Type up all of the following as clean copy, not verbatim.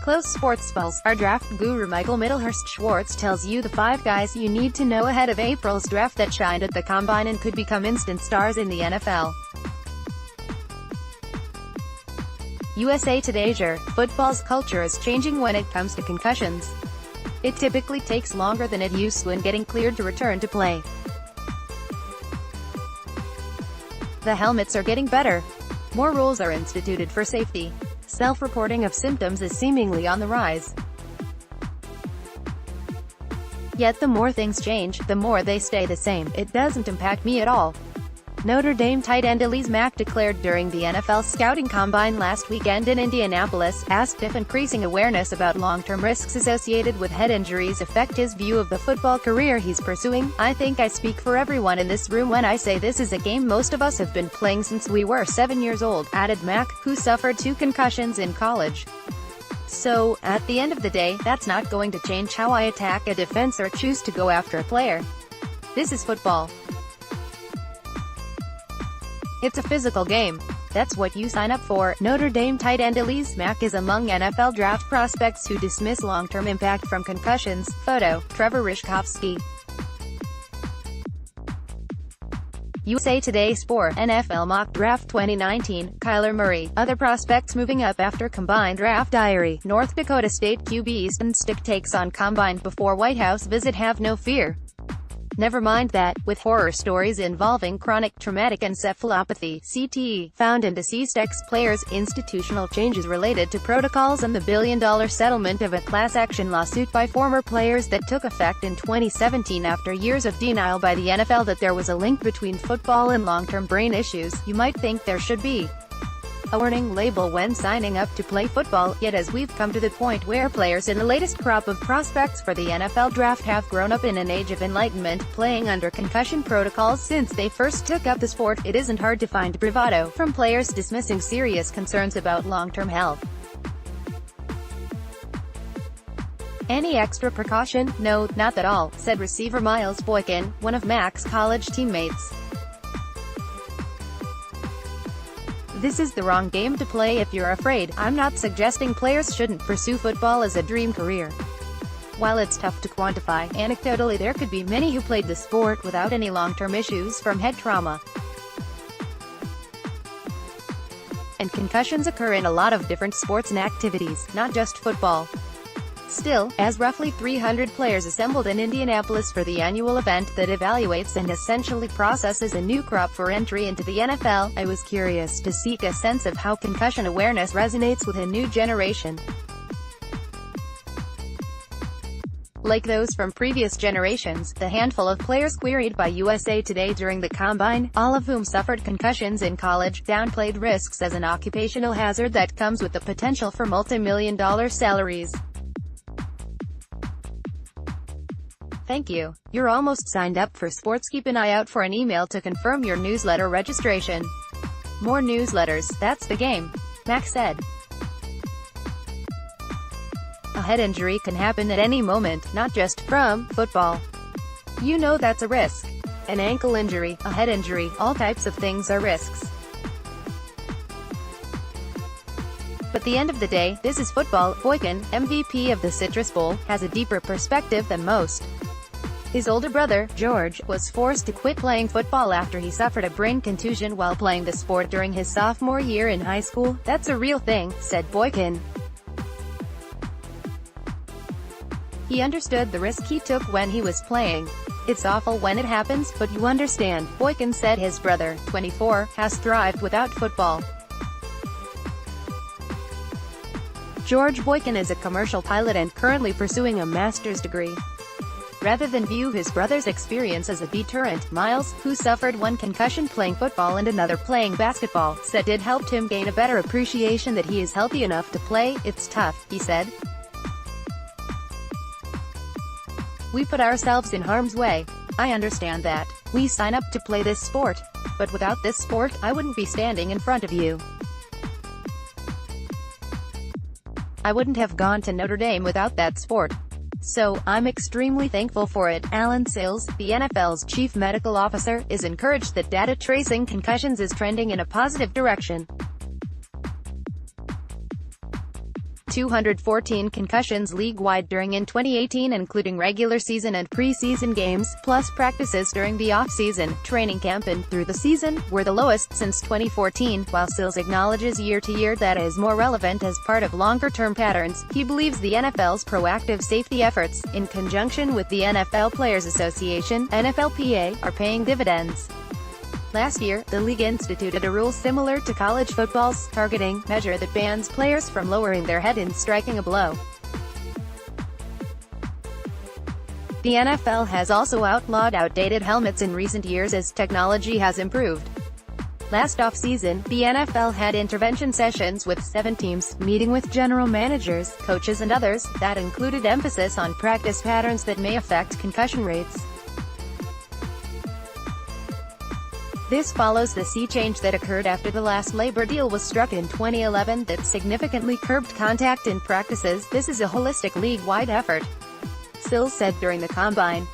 Close SportsPulse, our draft guru Michael Middlehurst-Schwartz tells you the 5 guys you need to know ahead of April's draft that shined at the Combine and could become instant stars in the NFL. USA TODAYSure, football's culture is changing when it comes to concussions. It typically takes longer than it used to when getting cleared to return to play. The helmets are getting better. More rules are instituted for safety. Self-reporting of symptoms is seemingly on the rise. Yet the more things change, the more they stay the same. It doesn't impact me at all. Notre Dame tight end Elise Mack declared during the NFL Scouting Combine last weekend in Indianapolis, asked if increasing awareness about long-term risks associated with head injuries affect his view of the football career he's pursuing. "I think I speak for everyone in this room when I say this is a game most of us have been playing since we were 7 years old," added Mack, who suffered 2 concussions in college. "So, at the end of the day, that's not going to change how I attack a defense or choose to go after a player. This is football. It's a physical game. That's what you sign up for." Notre Dame tight end Elise Mack is among NFL draft prospects who dismiss long-term impact from concussions. Photo, Trevor Rishkovsky. USA Today Sport, NFL Mock Draft 2019, Kyler Murray. Other prospects moving up after Combine Draft Diary. North Dakota State QB Easton Stick takes on Combine before White House visit. "Have no fear. Never mind that, with horror stories involving chronic traumatic encephalopathy (CTE) found in deceased ex-players, institutional changes related to protocols and the billion-dollar settlement of a class-action lawsuit by former players that took effect in 2017 after years of denial by the NFL that there was a link between football and long-term brain issues, you might think there should be a warning label when signing up to play football. Yet as we've come to the point where players in the latest crop of prospects for the NFL draft have grown up in an age of enlightenment, playing under concussion protocols since they first took up the sport, it isn't hard to find bravado from players dismissing serious concerns about long-term health. "Any extra precaution? No, not at all," said receiver Miles Boykin, one of Mack's college teammates. "This is the wrong game to play if you're afraid. I'm not suggesting players shouldn't pursue football as a dream career. While it's tough to quantify, anecdotally there could be many who played the sport without any long-term issues from head trauma. And concussions occur in a lot of different sports and activities, not just football. Still, as roughly 300 players assembled in Indianapolis for the annual event that evaluates and essentially processes a new crop for entry into the NFL, I was curious to seek a sense of how concussion awareness resonates with a new generation. Like those from previous generations, the handful of players queried by USA Today during the Combine, all of whom suffered concussions in college, downplayed risks as an occupational hazard that comes with the potential for multi-million-dollar salaries. "Thank you. You're almost signed up for sports. Keep an eye out for an email to confirm your newsletter registration." "More newsletters, that's the game," Mack said. "A head injury can happen at any moment, not just from football. You know that's a risk. An ankle injury, a head injury, all types of things are risks. But at the end of the day, this is football." Boykin, MVP of the Citrus Bowl, has a deeper perspective than most. His older brother, George, was forced to quit playing football after he suffered a brain contusion while playing the sport during his sophomore year in high school. "That's a real thing," said Boykin. "He understood the risk he took when he was playing. It's awful when it happens, but you understand." Boykin said his brother, 24, has thrived without football. George Boykin is a commercial pilot and currently pursuing a master's degree. Rather than view his brother's experience as a deterrent, Miles, who suffered 1 concussion playing football and another playing basketball, said it helped him gain a better appreciation that he is healthy enough to play. "It's tough," he said. "We put ourselves in harm's way. I understand that. We sign up to play this sport. But without this sport, I wouldn't be standing in front of you. I wouldn't have gone to Notre Dame without that sport. So, I'm extremely thankful for it." Alan Sills, the NFL's chief medical officer, is encouraged that data tracing concussions is trending in a positive direction. 214 concussions league-wide during in 2018, including regular season and preseason games, plus practices during the off-season, training camp and through the season, were the lowest since 2014. While Sills acknowledges year-to-year that is more relevant as part of longer-term patterns, he believes the NFL's proactive safety efforts, in conjunction with the NFL Players Association (NFLPA), are paying dividends. Last year, the league instituted a rule similar to college football's targeting measure that bans players from lowering their head in striking a blow. The NFL has also outlawed outdated helmets in recent years as technology has improved. Last off-season, the NFL had intervention sessions with 7 teams, meeting with general managers, coaches and others, that included emphasis on practice patterns that may affect concussion rates. This follows the sea change that occurred after the last labor deal was struck in 2011 that significantly curbed contact in practices. This is a holistic league-wide effort, Sills said during the Combine.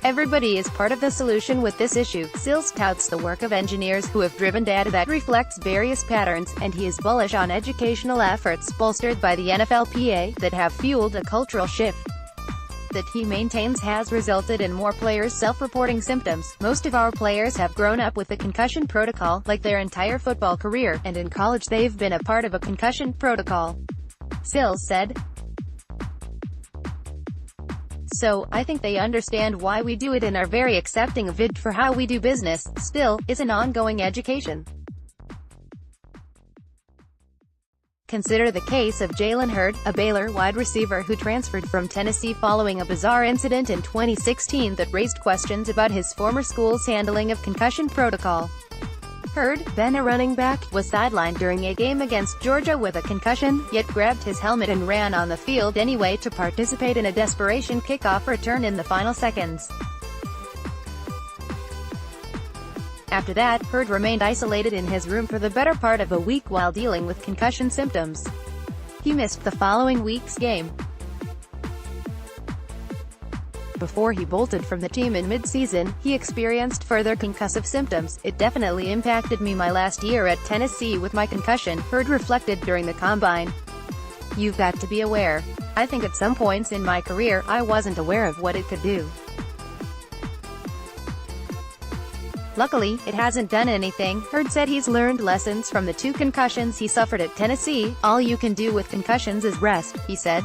Everybody is part of the solution with this issue. Sills touts the work of engineers who have driven data that reflects various patterns, and he is bullish on educational efforts, bolstered by the NFLPA, that have fueled a cultural shift that he maintains has resulted in more players self-reporting symptoms. Most of our players have grown up with the concussion protocol, like their entire football career, and in college they've been a part of a concussion protocol, Sills said. So, I think they understand why we do it and are very accepting of it for how we do business. Still, is an ongoing education. Consider the case of Jalen Hurd, a Baylor wide receiver who transferred from Tennessee following a bizarre incident in 2016 that raised questions about his former school's handling of concussion protocol. Hurd, then a running back, was sidelined during a game against Georgia with a concussion, yet grabbed his helmet and ran on the field anyway to participate in a desperation kickoff return in the final seconds. After that, Hurd remained isolated in his room for the better part of a week while dealing with concussion symptoms. He missed the following week's game. Before he bolted from the team in mid-season, he experienced further concussive symptoms. It definitely impacted me my last year at Tennessee with my concussion, Hurd reflected during the Combine. You've got to be aware. I think at some points in my career, I wasn't aware of what it could do. Luckily, it hasn't done anything. Hurd said he's learned lessons from the 2 concussions he suffered at Tennessee. All you can do with concussions is rest, he said.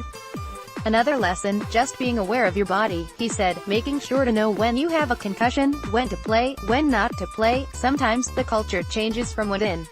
Another lesson, just being aware of your body, he said, making sure to know when you have a concussion, when to play, when not to play. Sometimes the culture changes from within.